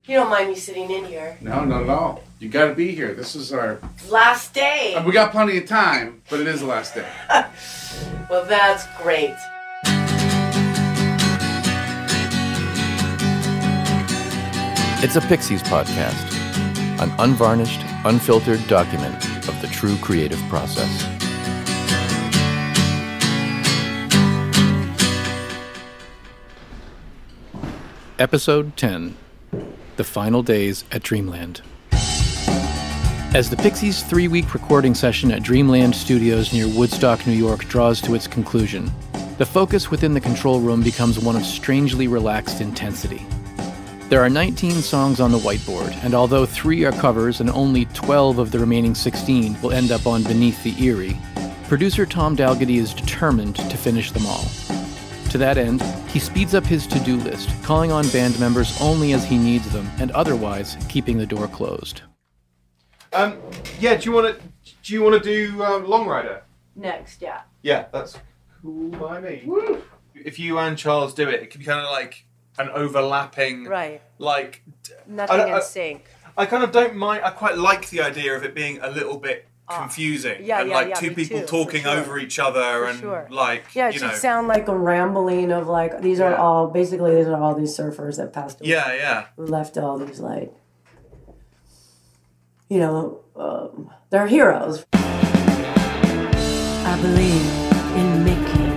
You don't mind me sitting in here? No. You gotta be here. This is our... Last day! We got plenty of time, but it is the last day. Well, that's great. It's a Pixies Podcast, an unvarnished, unfiltered document of the true creative process. Episode 10, The Final Days at Dreamland. As the Pixies' 3-week recording session at Dreamland Studios near Woodstock, New York draws to its conclusion, the focus within the control room becomes one of strangely relaxed intensity. There are 19 songs on the whiteboard, and although 3 are covers and only 12 of the remaining 16 will end up on Beneath the Eyrie, producer Tom Dalgety is determined to finish them all. To that end, he speeds up his to-do list, calling on band members only as he needs them, and otherwise keeping the door closed. Yeah, do you want to do Long Rider? Next, yeah. Yeah, that's cool by me. Woo. If you and Charles do it, it can be kind of like an overlapping... Right. Like... Nothing in sync. I kind of don't mind... I quite like the idea of it being a little bit confusing. Yeah, and yeah, like yeah, two me people too, talking for sure. over each other and like, yeah, it you should know... sound like a rambling of like, these are all these surfers that passed away. Yeah, yeah. Who left all these like, you know, they're heroes. I believe in Mickey,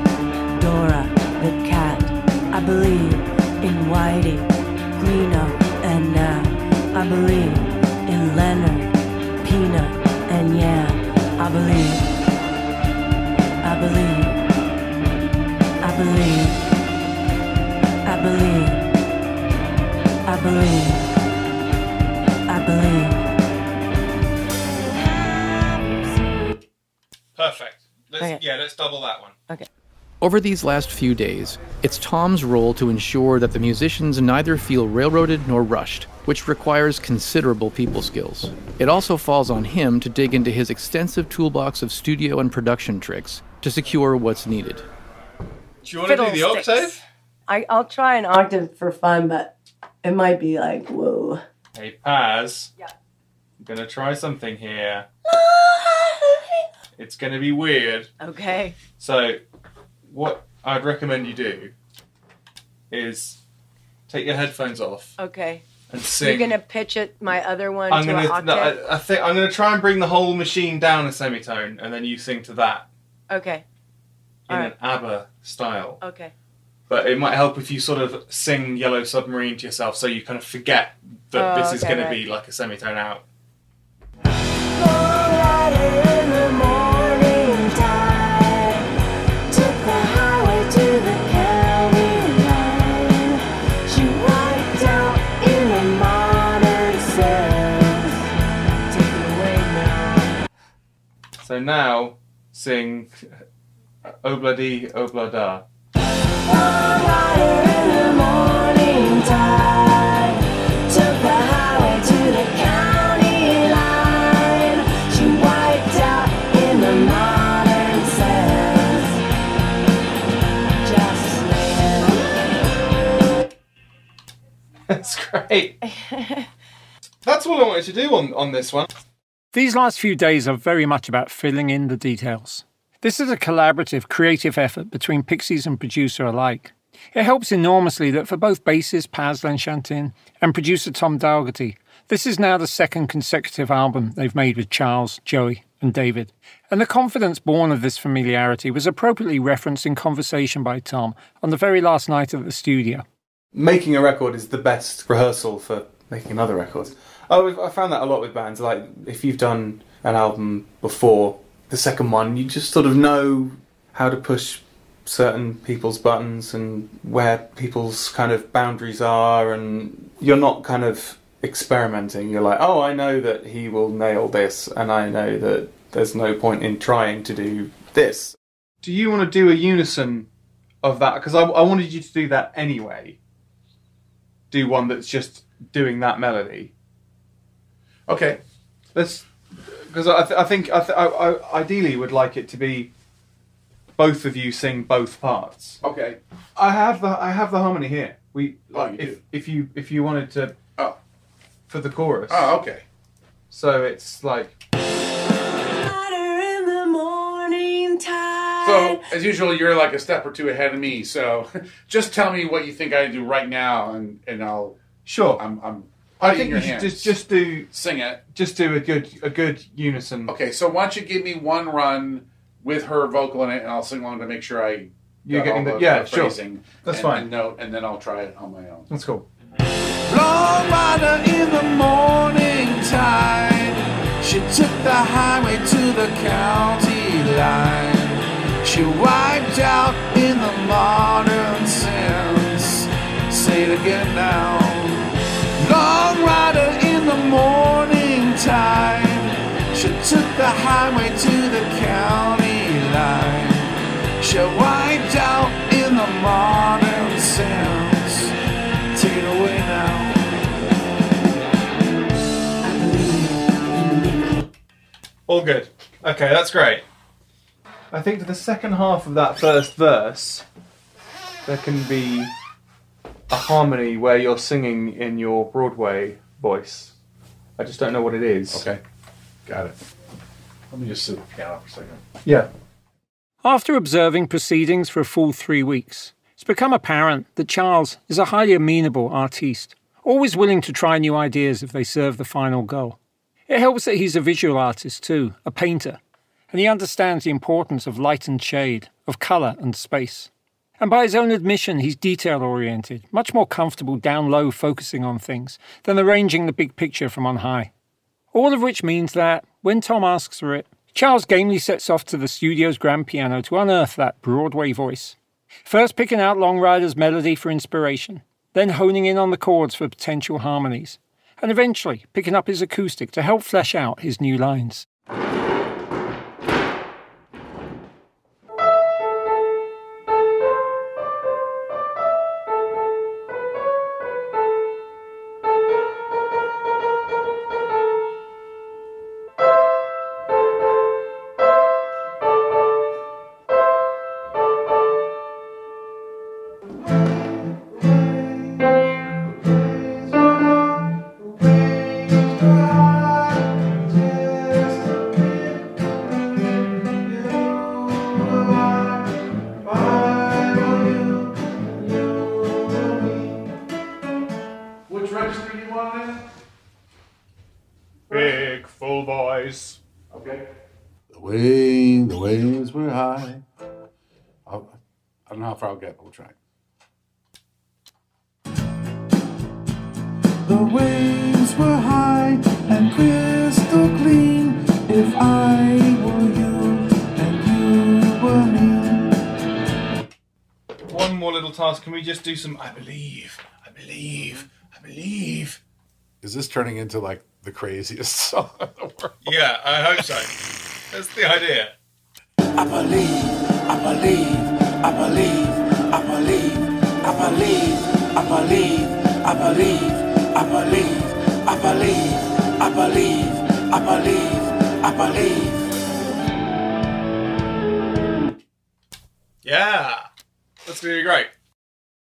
Dora, the cat. I believe in Whitey, Greeno, and Nat. I believe in Leonard, Peanut, and Yam. I believe. I believe. I believe. I believe. I believe. I believe. Perfect. Let's double that one. Okay. Over these last few days, it's Tom's role to ensure that the musicians neither feel railroaded nor rushed, which requires considerable people skills. It also falls on him to dig into his extensive toolbox of studio and production tricks to secure what's needed. Do you want to do the octave? I'll try an octave for fun, but it might be like, whoa. Hey, Paz. Yeah. I'm going to try something here. It's going to be weird. Okay. So, what I'd recommend you do is take your headphones off. Okay. And sing. You're gonna pitch it my other one to an octave? No, I think I'm gonna try and bring the whole machine down a semitone, and then you sing to that. Okay. In an ABBA style. Okay. But it might help if you sort of sing Yellow Submarine to yourself, so you kind of forget that this is gonna be like a semitone out. So now, sing Obla-dee, Obla-da. Took the highway to the county line. She wiped out in the modern sense. Just saying. That's great. That's all I wanted to do on this one. These last few days are very much about filling in the details. This is a collaborative, creative effort between Pixies and producer alike. It helps enormously that for both bassist Paz Lenchantin and producer Tom Dalgety, this is now the second consecutive album they've made with Charles, Joey and David. And the confidence born of this familiarity was appropriately referenced in conversation by Tom on the very last night at the studio. Making a record is the best rehearsal for making another record. I found that a lot with bands. Like, if you've done an album before, the second one, you just sort of know how to push certain people's buttons and where people's kind of boundaries are, and you're not kind of experimenting. You're like, oh, I know that he will nail this, and I know that there's no point in trying to do this. Do you want to do a unison of that? Because I wanted you to do that anyway. Do one that's just doing that melody. Okay, let's, because I think I ideally would like it to be both of you sing both parts. Okay, I have the harmony here. We like if you wanted to. Oh, for the chorus. Oh, okay. So it's like... In the morning time. So, as usual, you're like a step or two ahead of me. So, just tell me what you think I do right now, and I'll. Sure. I think you should just do sing it. Just do a good unison. Okay, so why don't you give me one run with her vocal in it, and I'll sing along to make sure You're getting the sure. phrasing. That's fine. And then I'll try it on my own. That's cool. Long rider in the morning tide, she took the highway to the county line. She wiped out in the modern sense. Say it again now. Long rider in the morning tide, she took the highway to the county line. She wiped out in the modern sense. Take it away now. All good. Okay, that's great. I think to the second half of that first verse, there can be a harmony where you're singing in your Broadway voice. I just don't know what it is. Okay, got it. Let me just sit at the piano for a second. Yeah. After observing proceedings for a full 3 weeks, it's become apparent that Charles is a highly amenable artiste, always willing to try new ideas if they serve the final goal. It helps that he's a visual artist too, a painter, and he understands the importance of light and shade, of colour and space. And by his own admission, he's detail-oriented, much more comfortable down low focusing on things than arranging the big picture from on high. All of which means that, when Tom asks for it, Charles gamely sets off to the studio's grand piano to unearth that Broadway voice. First picking out Long Rider's melody for inspiration, then honing in on the chords for potential harmonies, and eventually picking up his acoustic to help flesh out his new lines. Which register do you want in? Big, full voice. Okay. The wings were high. I don't know how far I'll get, but we'll try. The wings were high and crystal clean. If I were you and you were me. One more little task. Can we just do some I believe? Is this turning into like the craziest song in the world? Yeah, I hope so. That's the idea. I believe, I believe, I believe, I believe, I believe, I believe, I believe, I believe, I believe, I believe, I believe, I believe. Yeah. That's really great.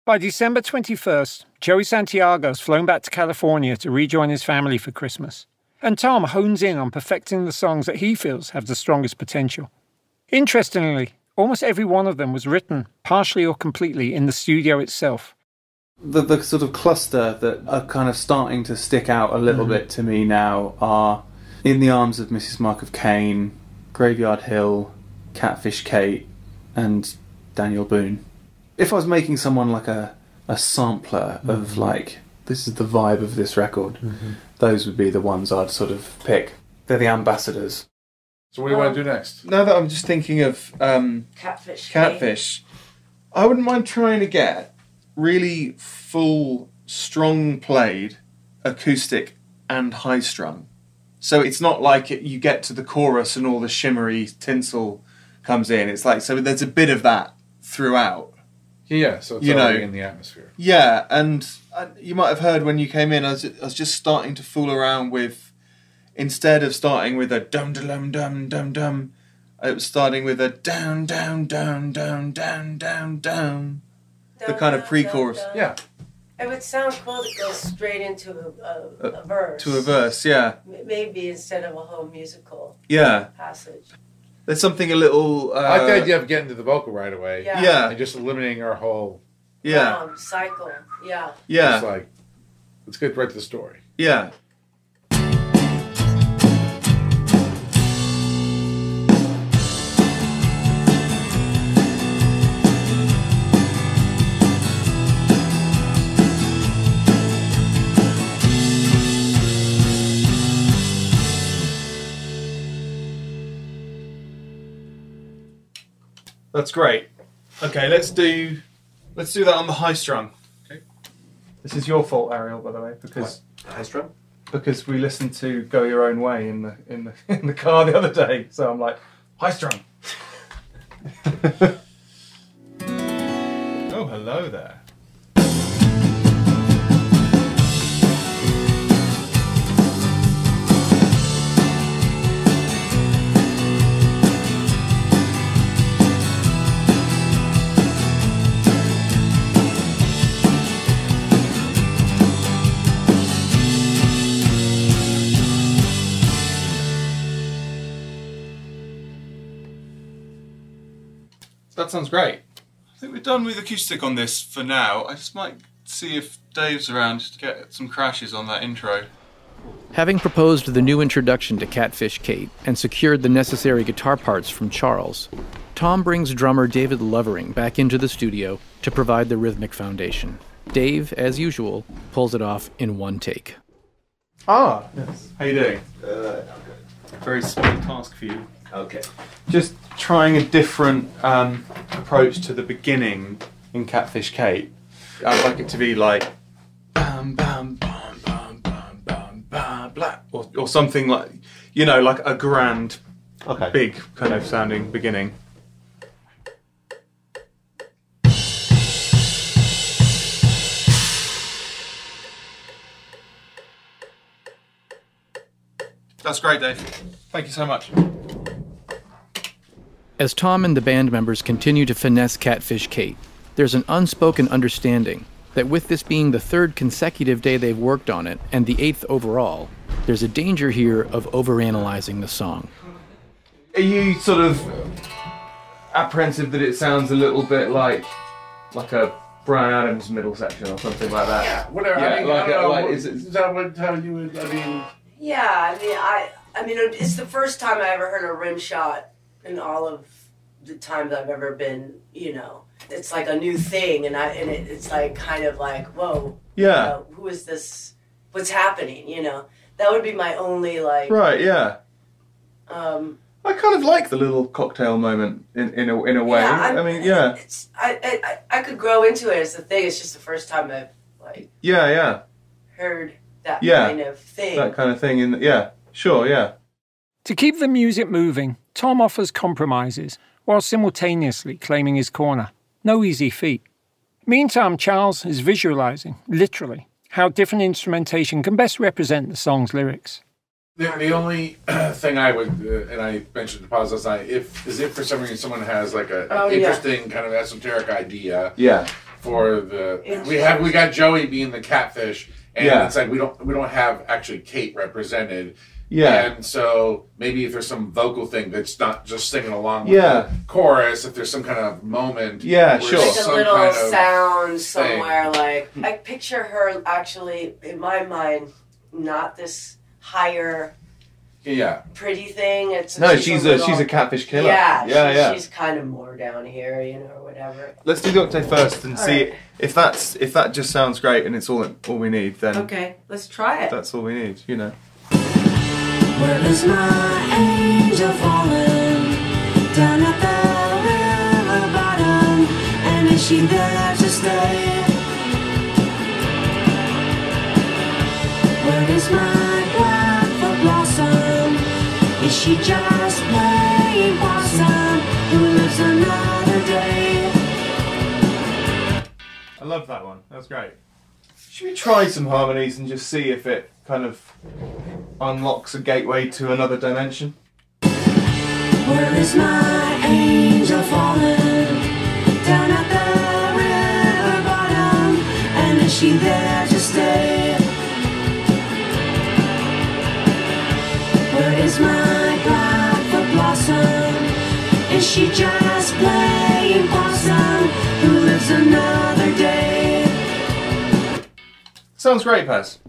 By December 21st, Joey Santiago's flown back to California to rejoin his family for Christmas, and Tom hones in on perfecting the songs that he feels have the strongest potential. Interestingly, almost every one of them was written, partially or completely, in the studio itself. The sort of cluster that are kind of starting to stick out a little bit to me now are In the Arms of Mrs. Mark of Cain, Graveyard Hill, Catfish Kate, and Daniel Boone. If I was making someone like a sampler of like, this is the vibe of this record, those would be the ones I'd sort of pick. They're the ambassadors. So what do you want to do next? Now that I'm just thinking of Catfish, I wouldn't mind trying to get really full, strong played, acoustic and high strung. So it's not like you get to the chorus and all the shimmery tinsel comes in. It's like, so there's a bit of that throughout. Yeah, so it's already in the atmosphere. Yeah, and you might have heard when you came in, I was just starting to fool around with, instead of starting with a dum-dum-dum-dum-dum, it was starting with a down, down, down, down, down, down, down. The kind of pre-chorus. Yeah. It would sound cool to go straight into a verse. To a verse, yeah. Maybe instead of a whole musical passage. There's something a little... I like the idea of getting to the vocal right away. Yeah. And just eliminating our whole... cycle. Yeah. Yeah. It's like, let's get right to the story. Yeah. That's great. Okay, let's do that on the high strung. Okay. This is your fault, Ariel, by the way, because high strung? Because we listened to Go Your Own Way in the car the other day, so I'm like, high strung. Oh, hello there. That sounds great. I think we're done with acoustic on this for now. I just might see if Dave's around to get some crashes on that intro. Having proposed the new introduction to Catfish Kate and secured the necessary guitar parts from Charles, Tom brings drummer David Lovering back into the studio to provide the rhythmic foundation. Dave, as usual, pulls it off in one take. Ah, yes. How you doing? I'm good. Very small task for you. Okay. Just trying a different approach to the beginning in Catfish Kate. I'd like it to be like bam bam bam bam bam bam bam blah, or something like, you know, like a grand, big kind of sounding beginning. That's great, Dave. Thank you so much. As Tom and the band members continue to finesse Catfish Kate, there's an unspoken understanding that with this being the third consecutive day they've worked on it, and the 8th overall, there's a danger here of overanalyzing the song. Are you sort of apprehensive that it sounds a little bit like a Bryan Adams middle section or something like that? Yeah, whatever. Yeah, I mean, I don't know. Is that what how you would, I mean... Yeah, I mean, it's the first time I ever heard a rim shot in all of the times I've ever been, you know. It's like a new thing, and it's like kind of like, whoa. Yeah. You know, who is this? What's happening? You know, that would be my only like. Right. Yeah. I kind of like the little cocktail moment in a way. Yeah, I mean, yeah. I could grow into it as the thing. It's just the first time I've like. Yeah. Heard that kind of thing. That kind of thing. Yeah. Sure. Yeah. To keep the music moving, Tom offers compromises, while simultaneously claiming his corner. No easy feat. Meantime, Charles is visualizing, literally, how different instrumentation can best represent the song's lyrics. The only thing I would, and I mentioned the pause last night, if for some reason someone has like an interesting kind of esoteric idea for the, we got Joey being the catfish, and it's like we don't have actually Kate represented. Yeah. And so maybe if there's some vocal thing that's not just singing along with the chorus, if there's some kind of moment. Yeah, sure. Like a little kind of sound somewhere, like, I picture her actually, in my mind, not this higher, pretty thing. She's a catfish killer. Yeah. She's kind of more down here, you know, or whatever. Let's do the octave first and see if that just sounds great and it's all we need. Then okay, let's try it. That's all we need, you know. Where is my angel fallen? Down at the river bottom. And is she there to stay? Where is my blackfoot blossom? Is she just playing possum who lives another day? I love that one. That's great. Should we try some harmonies and just see if it kind of unlocks a gateway to another dimension? Where is my angel fallen? Down at the river bottom. And is she there to stay? Where is my blackfoot blossom? Is she just playing possum who lives another day? Sounds great, Paz.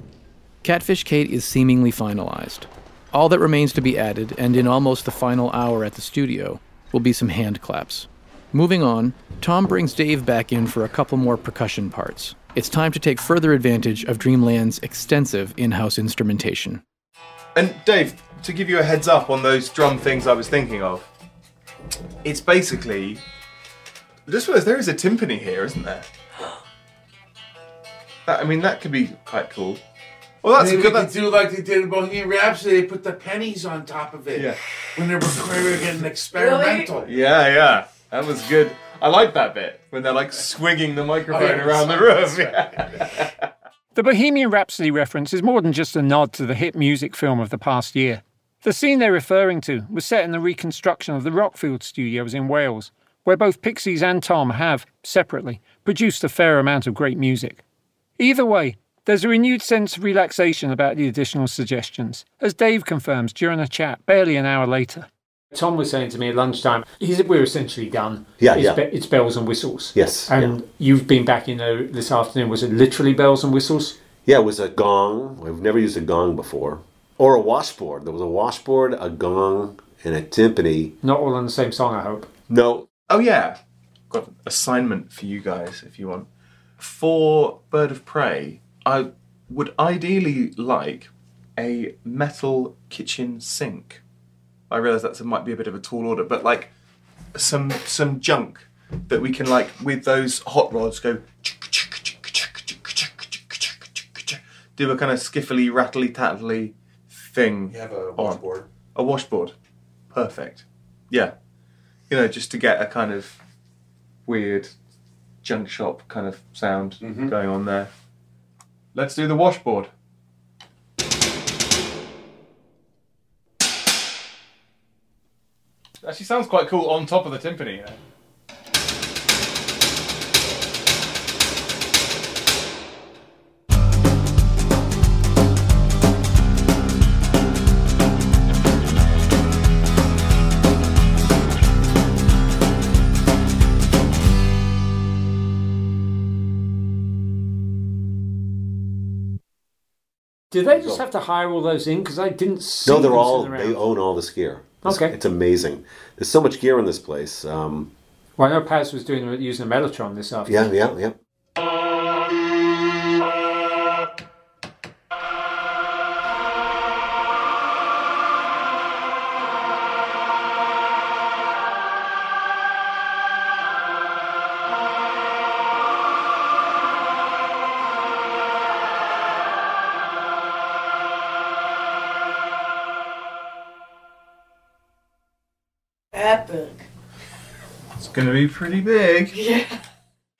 Catfish Kate is seemingly finalized. All that remains to be added, and in almost the final hour at the studio, will be some hand claps. Moving on, Tom brings Dave back in for a couple more percussion parts. It's time to take further advantage of Dreamland's extensive in-house instrumentation. And Dave, to give you a heads up on those drum things I was thinking of, it's basically... I just realised there is a timpani here, isn't there? That could be quite cool. Well, that's maybe good. We could do like they did in Bohemian Rhapsody. They put the pennies on top of it. Yeah. When they were getting experimental. Really? Yeah. That was good. I like that bit when they're like swinging the microphone around the room. Yeah. The Bohemian Rhapsody reference is more than just a nod to the hit music film of the past year. The scene they're referring to was set in the reconstruction of the Rockfield Studios in Wales, where both Pixies and Tom have, separately, produced a fair amount of great music. Either way, there's a renewed sense of relaxation about the additional suggestions, as Dave confirms during a chat barely an hour later. Tom was saying to me at lunchtime, we're essentially done. Yeah, It's bells and whistles. Yes. And you've been back in there this afternoon. Was it literally bells and whistles? Yeah, it was a gong. We've never used a gong before. Or a washboard. There was a washboard, a gong, and a timpani. Not all on the same song, I hope. No. Oh yeah. Got an assignment for you guys if you want. For Bird of Prey, I would ideally like a metal kitchen sink. I realise that might be a bit of a tall order, but like some junk that we can like with those hot rods go do a kind of skiffily, rattly, tattly thing. You have a washboard. A washboard. Perfect. Yeah. Just to get a kind of weird junk shop kind of sound going on there. Let's do the washboard. Actually sounds quite cool on top of the timpani. Do they just have to hire all those in? Because I didn't see No, they own all this gear. Okay. It's amazing. There's so much gear in this place. Well, I know Paz was using a Mellotron this afternoon. Yeah. Epic. It's going to be pretty big. Yeah.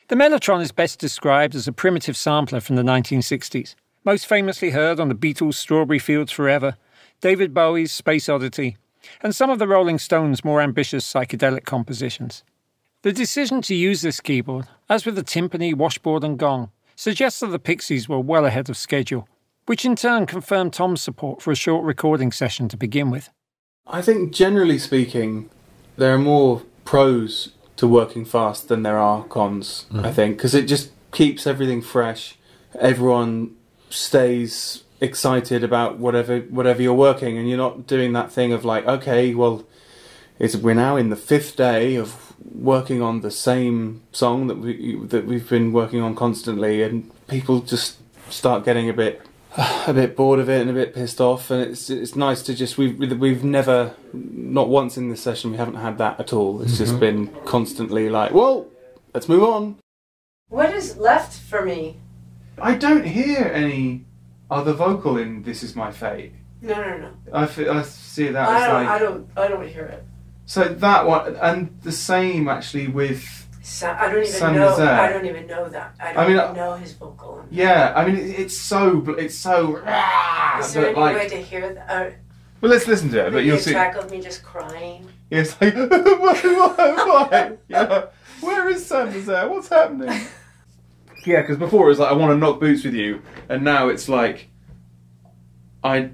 The Mellotron is best described as a primitive sampler from the 1960s, most famously heard on the Beatles' Strawberry Fields Forever, David Bowie's Space Oddity, and some of the Rolling Stones' more ambitious psychedelic compositions. The decision to use this keyboard, as with the timpani, washboard and gong, suggests that the Pixies were well ahead of schedule, which in turn confirmed Tom's support for a short recording session to begin with. I think generally speaking, there are more pros to working fast than there are cons, I think, because it just keeps everything fresh. Everyone stays excited about whatever you're working, and you're not doing that thing of like, okay, well, we're now in the 5th day of working on the same song that we've been working on constantly, and people just start getting a bit bored of it and a bit pissed off, and it's nice to just we've never, not once in this session, we haven't had that at all. It's just been constantly like, well, let's move on. What is left for me? I don't hear any other vocal in This Is My Fate. No. I see that as like I don't hear it. So that one, and the same actually with I don't even San know. Jose. I don't even know that. I don't even know his vocal. Yeah, I mean it's so. Is there any way to hear that? Well, let's listen to it. But you'll see. A track of me just crying. Yeah, it's like why? Yeah, where is San Jose? What's happening? Yeah, because before it was like, I want to knock boots with you, and now it's like, I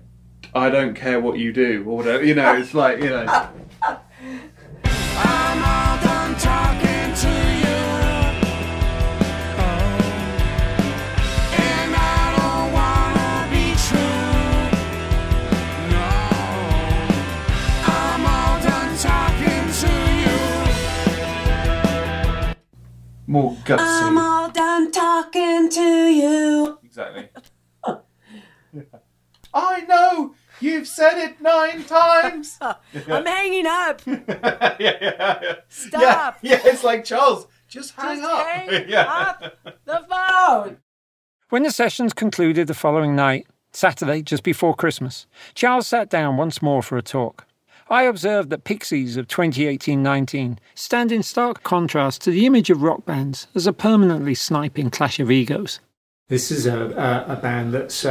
don't care what you do, or whatever, you know, it's like, you know. I'm all done talking to you, and I don't wanna be true. No, I'm all done talking to you. More gutsy. I'm all done talking to you. Exactly. I know! You've said it 9 times! I'm hanging up. yeah. Stop. Yeah, it's like, Charles, just hang up. Hang up the phone. When the sessions concluded the following night, Saturday, just before Christmas, Charles sat down once more for a talk. I observed that Pixies of 2018-19 stand in stark contrast to the image of rock bands as a permanently sniping clash of egos. This is a band that's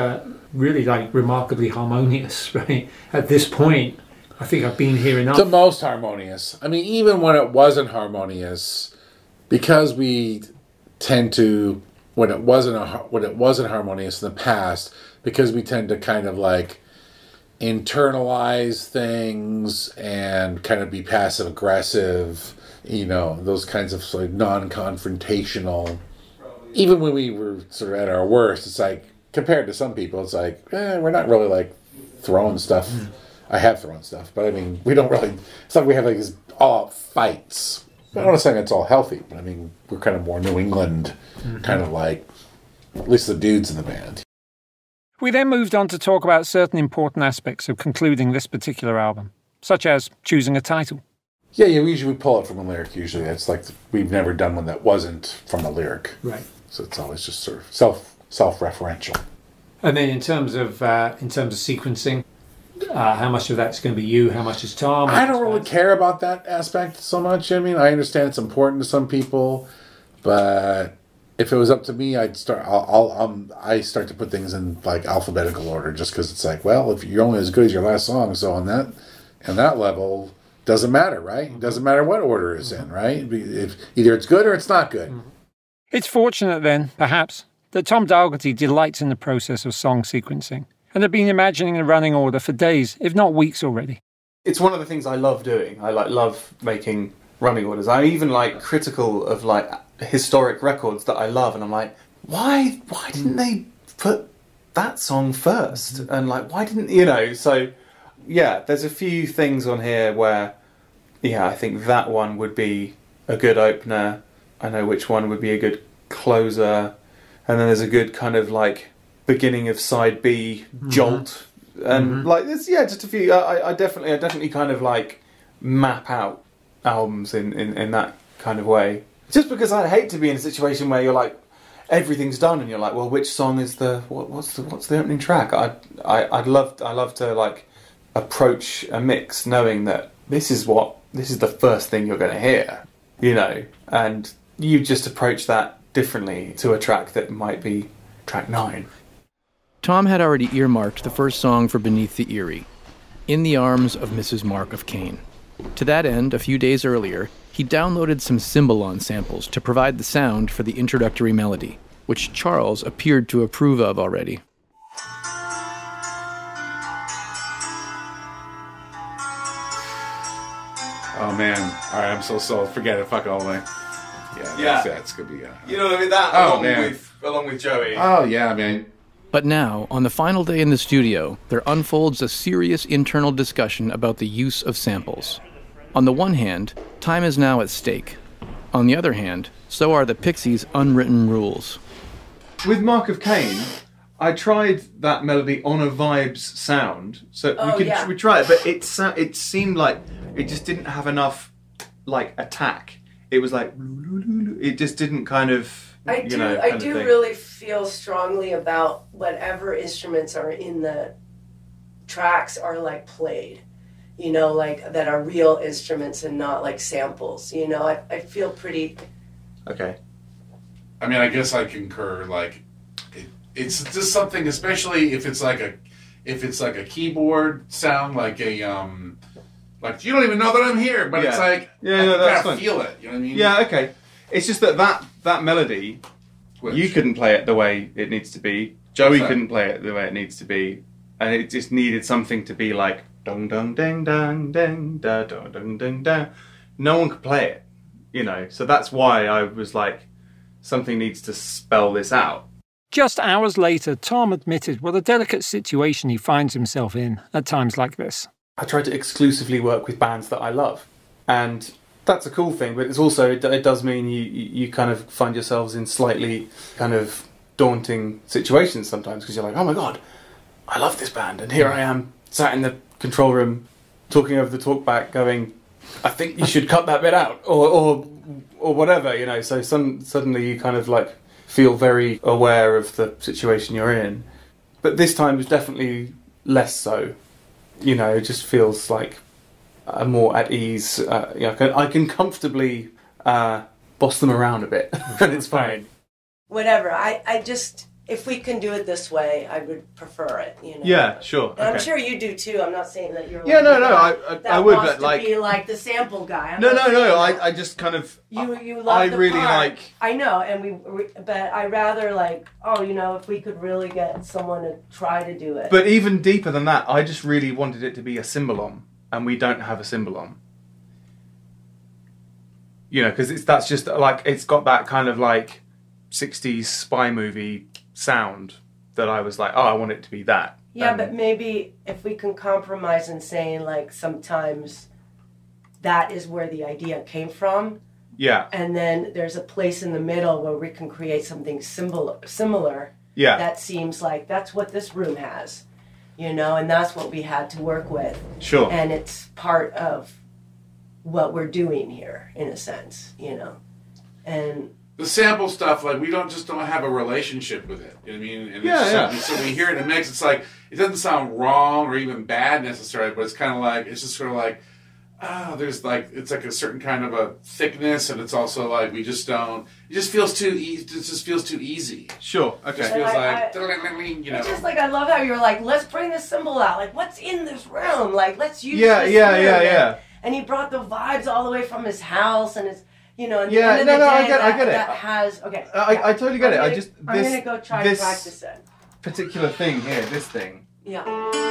really like remarkably harmonious, right? At this point, I think I've been here enough. The most harmonious. I mean, even when it wasn't harmonious, because we tend to, when it wasn't harmonious in the past, because we tend to kind of like internalize things and kind of be passive aggressive, you know, those kinds of like non-confrontational. Even when we were sort of at our worst, it's like, compared to some people, it's like, we're not really like throwing stuff. I have thrown stuff, but I mean, we don't really, it's like we have like these all-out fights. I'm not saying it's all healthy, but I mean, we're kind of more New England, kind of like, at least the dudes in the band. We then moved on to talk about certain important aspects of concluding this particular album, such as choosing a title. Yeah, we usually pull it from a lyric, usually. It's like, we've never done one that wasn't from a lyric. Right. So it's always just sort of self-referential. And then in terms of sequencing, how much of that's going to be you? How much is Tom? I don't really care about that aspect so much. I mean, I understand it's important to some people, but if it was up to me, I start to put things in like alphabetical order, just because it's like, well, if you're only as good as your last song, so on that level, doesn't matter, right? It doesn't matter what order it's in, right? If either it's good or it's not good. It's fortunate then, perhaps, that Tom Dougherty delights in the process of song sequencing and had been imagining the running order for days, if not weeks already. It's one of the things I love doing. I love making running orders. I'm even like critical of like historic records that I love, and I'm like, why didn't they put that song first? And like, why didn't, you know? So yeah, there's a few things on here where, yeah, I think that one would be a good opener. I know which one would be a good closer, and then there's a good kind of like beginning of side B jolt, and like there's just a few. I definitely kind of like map out albums in that kind of way. Just because I'd hate to be in a situation where you're like everything's done and you're like, well, which song is the what's the opening track? I love to like approach a mix knowing that this is the first thing you're going to hear, you know, and you just approach that differently to a track that might be track 9. Tom had already earmarked the first song for Beneath the Eyrie, In the Arms of Mrs. Mark of Cain. To that end, a few days earlier, he downloaded some Cymbalon samples to provide the sound for the introductory melody, which Charles appeared to approve of already. Oh man! All right, I'm so sold. Forget it. Fuck it all the way. Yeah. That's gonna be. You know what I mean? That along with Joey. Oh yeah, man. But now, on the final day in the studio, there unfolds a serious internal discussion about the use of samples. On the one hand, time is now at stake. On the other hand, so are the Pixies' unwritten rules. With Mark of Cain, I tried that melody on a Vibes sound, so we tried it, but it seemed like it just didn't have enough like attack. It was like it just didn't kind of. I do really feel strongly about whatever instruments are in the tracks are like played, you know, like that are real instruments and not like samples. You know, I feel pretty. Okay. I mean, I guess I concur. Like, it's just something, especially if it's like a keyboard sound, like a like you don't even know that I'm here, but it's like I feel it. You know what I mean? Yeah. Okay. It's just that melody You couldn't play it the way it needs to be. Joey couldn't play it the way it needs to be. And it just needed something to be like, dong dong ding dang ding da dong dong ding dang. No one could play it, you know. So that's why I was like, something needs to spell this out. Just hours later, Tom admitted what a delicate situation he finds himself in at times like this. I try to exclusively work with bands that I love. And that's a cool thing, but it's also, it does mean you kind of find yourselves in slightly kind of daunting situations sometimes, because you're like, oh my God, I love this band. And here I am, sat in the control room, talking over the talkback, going, I think you should cut that bit out, or whatever, you know. So suddenly you kind of like feel very aware of the situation you're in. But this time was definitely less so. You know, it just feels like I'm more at ease. You know, I can comfortably boss them around a bit, and it's fine. Whatever. I just, if we can do it this way, I would prefer it. You know. Yeah, sure. And I'm sure you do too. I'm not saying that you're. Yeah, like, I would, but like, be like the sample guy. No. I just kind of. You love I the really part. like. I know, and but I rather like, oh, you know, if we could really get someone to try to do it. But even deeper than that, I just really wanted it to be a cymbalom, and we don't have a cymbalom. You know, because that's just like, it's got that kind of like 60s spy movie sound that I was like, oh, I want it to be that. Yeah, but maybe if we can compromise in saying like sometimes that is where the idea came from. Yeah. And then there's a place in the middle where we can create something similar. Yeah. That seems like that's what this room has, you know, and that's what we had to work with. Sure. And it's part of what we're doing here, in a sense, you know. And the sample stuff, like, we don't have a relationship with it. You know what I mean? And it's so when we hear it in a mix, it's like, it doesn't sound wrong or even bad necessarily, but it's kind of like, it's just sort of like, there's like, it's like a certain kind of a thickness, and it's also like, we just don't, it just feels too easy. It just feels too easy. Sure, okay. It just feels like, you know. It's just like, I love how you're like, let's bring this symbol out. Like, what's in this room? Like, let's use this room. Yeah. And he brought the vibes all the way from his house, and it's, you know, at the yeah, end of the day, I get it. That has, okay. I totally get it. I'm going to go try to practice it. Particular thing here, this thing. Yeah. Oh,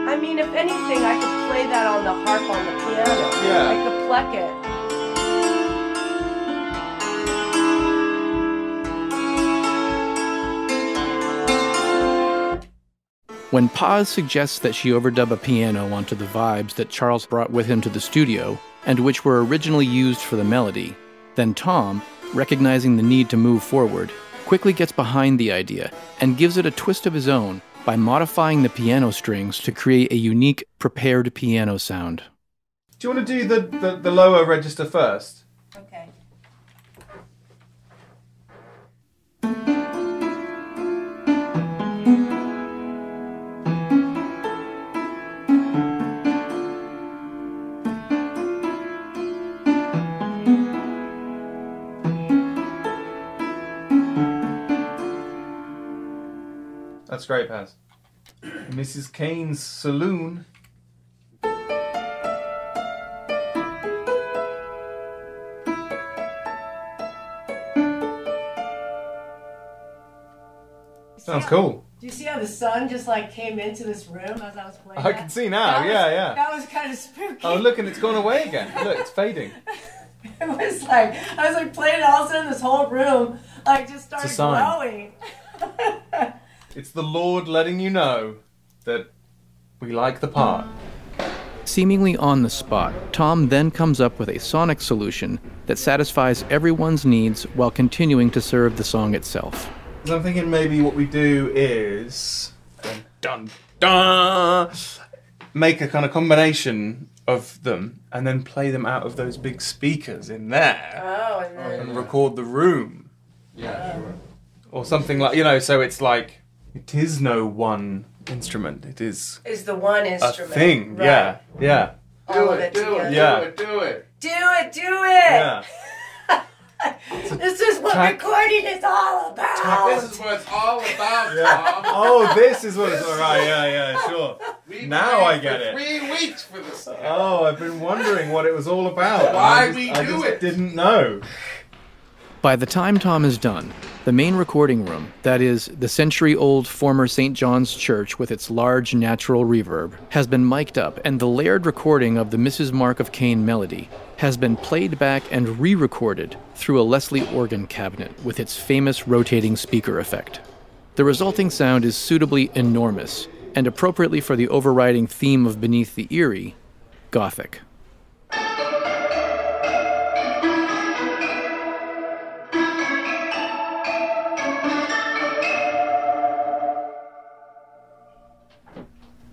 I mean, if anything, I could play that on the harp on the piano. Yeah. I could pluck it. When Paz suggests that she overdub a piano onto the vibes that Charles brought with him to the studio, and which were originally used for the melody, then Tom, recognizing the need to move forward, quickly gets behind the idea and gives it a twist of his own by modifying the piano strings to create a unique prepared piano sound. Do you want to do the lower register first? Okay. That's great, Paz. Mrs. Kane's Saloon. Sounds cool. Do you see how the sun just like came into this room as I was playing? I can see now, yeah. That was kind of spooky. Oh, look, and it's gone away again. Look, it's fading. It was like, I was like playing, all of a sudden this whole room like just started glowing. It's the Lord letting you know that we like the part. Seemingly on the spot, Tom then comes up with a sonic solution that satisfies everyone's needs while continuing to serve the song itself. So I'm thinking maybe what we do is dun, dun, make a kind of combination of them and then play them out of those big speakers in there. Oh, and then and record the room. Yeah, sure. Or something like, you know, so it's like, it is no one instrument. It is the one instrument. A thing, right. Yeah. All of it Do together. it. Do it. Yeah. This is what recording is all about. This is what it's all about, Yeah. Tom. Oh, this is what it's all right. Yeah, sure. Now I get it. 3 weeks for this. Oh, I've been wondering what it was all about. Why I we just do it. Didn't know. By the time Tom is done, the main recording room, that is, the century-old former St. John's Church with its large natural reverb, has been mic'd up, and the layered recording of the Mrs. Mark of Cain melody has been played back and re-recorded through a Leslie organ cabinet with its famous rotating speaker effect. The resulting sound is suitably enormous, and appropriately for the overriding theme of Beneath the Eyrie, Gothic.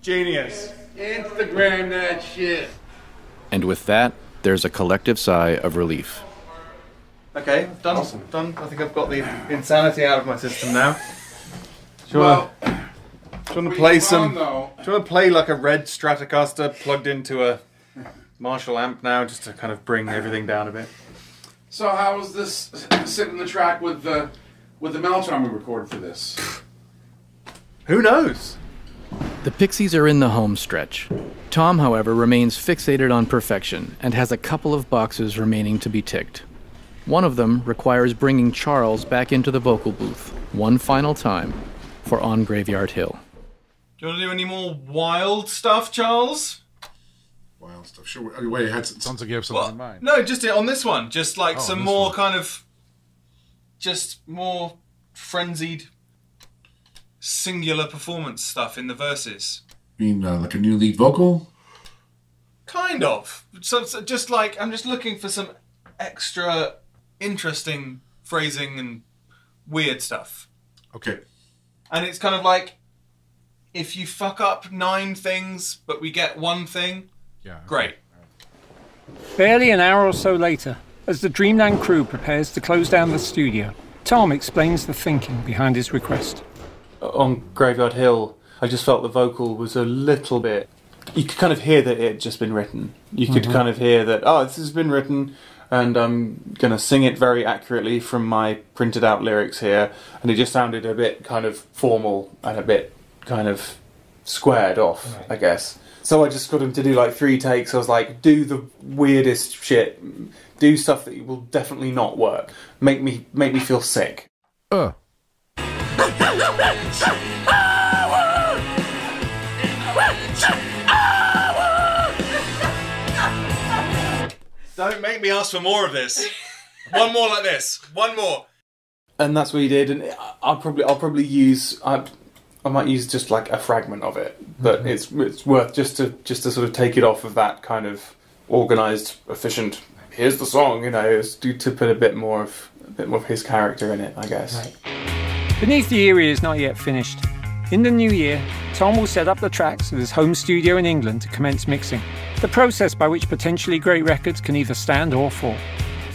Genius. Instagram that shit. And with that, there's a collective sigh of relief. Okay, done. Awesome. Done. I think I've got the insanity out of my system now. Do you want to play some? Do you want to play like a red Stratocaster plugged into a Marshall amp now, just to kind of bring everything down a bit? So how was this sitting the track with the Mellotron we recorded for this? Who knows? The Pixies are in the home stretch. Tom, however, remains fixated on perfection and has a couple of boxes remaining to be ticked. One of them requires bringing Charles back into the vocal booth one final time for On Graveyard Hill. Do you want to do any more wild stuff, Charles? Wild stuff. Sure. Wait, it sounds like you have something in mind. No, just on this one. Just like some more kind of... Just more frenzied, singular performance stuff in the verses. You mean like a new lead vocal? Kind of. So just like, I'm just looking for some extra interesting phrasing and weird stuff. Okay. And it's kind of like, if you fuck up 9 things, but we get one thing, great. Barely an hour or so later, as the Dreamland crew prepares to close down the studio, Tom explains the thinking behind his request. On Graveyard Hill, I just felt the vocal was a little bit... You could kind of hear that it had just been written. You could kind of hear that, oh, this has been written, and I'm going to sing it very accurately from my printed out lyrics here. And it just sounded a bit kind of formal and a bit kind of squared off, I guess. So I just got him to do like 3 takes. I was like, do the weirdest shit. Do stuff that will definitely not work. Make me feel sick. Don't make me ask for more of this. One more like this. One more. And that's what he did. And I'll probably use... I might use just like a fragment of it, but it's worth just to sort of take it off of that kind of organised, efficient. Here's the song, to put a bit more of his character in it, I guess. Right. Beneath the Eyrie is not yet finished. In the new year, Tom will set up the tracks at his home studio in England to commence mixing, the process by which potentially great records can either stand or fall.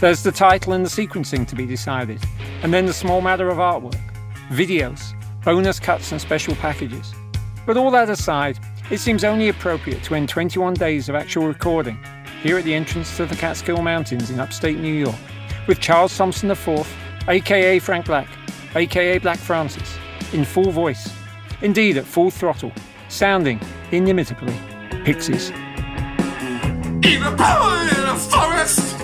There's the title and the sequencing to be decided, and then the small matter of artwork, videos, bonus cuts and special packages. But all that aside, it seems only appropriate to end 21 days of actual recording here at the entrance to the Catskill Mountains in upstate New York, with Charles Thompson IV, aka Frank Black, aka Black Francis, in full voice, indeed at full throttle, sounding inimitably Pixies. In a power in a forest,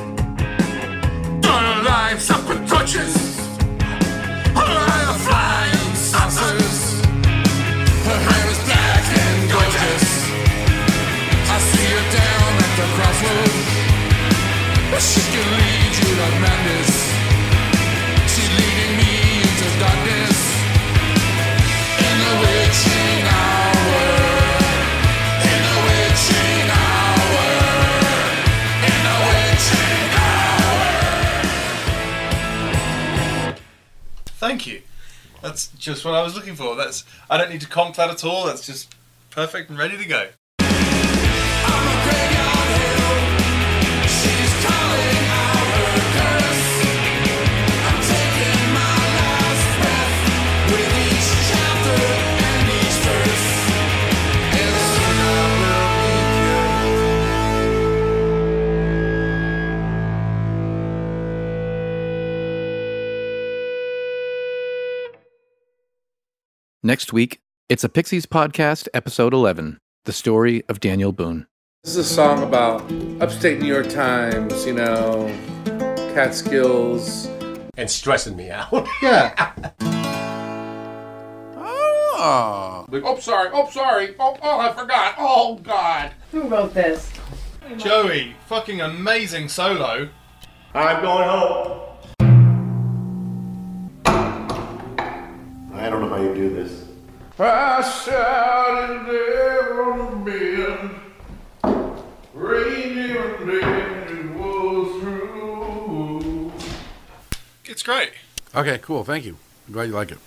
done lives up with torches, her flying saucers, her hair is black and gorgeous. I see her down at the crossroads, she can lead you to madness. She's leading me into darkness, in the witching hour, in the witching hour, in the witching hour. Thank you. That's just what I was looking for. I don't need to comp that at all. That's just perfect and ready to go. I'm a graveyard hill, she's calling out her curse. I'm taking my last breath with each chapter and each verse. And soon I will be killed. Next week, it's a Pixies Podcast, Episode 11, The Story of Daniel Boone. This is a song about upstate New York times, Catskills, and stressing me out. Yeah. Oh. Like, oh, sorry. Oh, I forgot. Oh, God. Who wrote this? Joey, fucking amazing solo. I'm going home. I don't know how you do this. I shouted never been raining it was through. It's great. Okay, cool. Thank you. I'm glad you like it.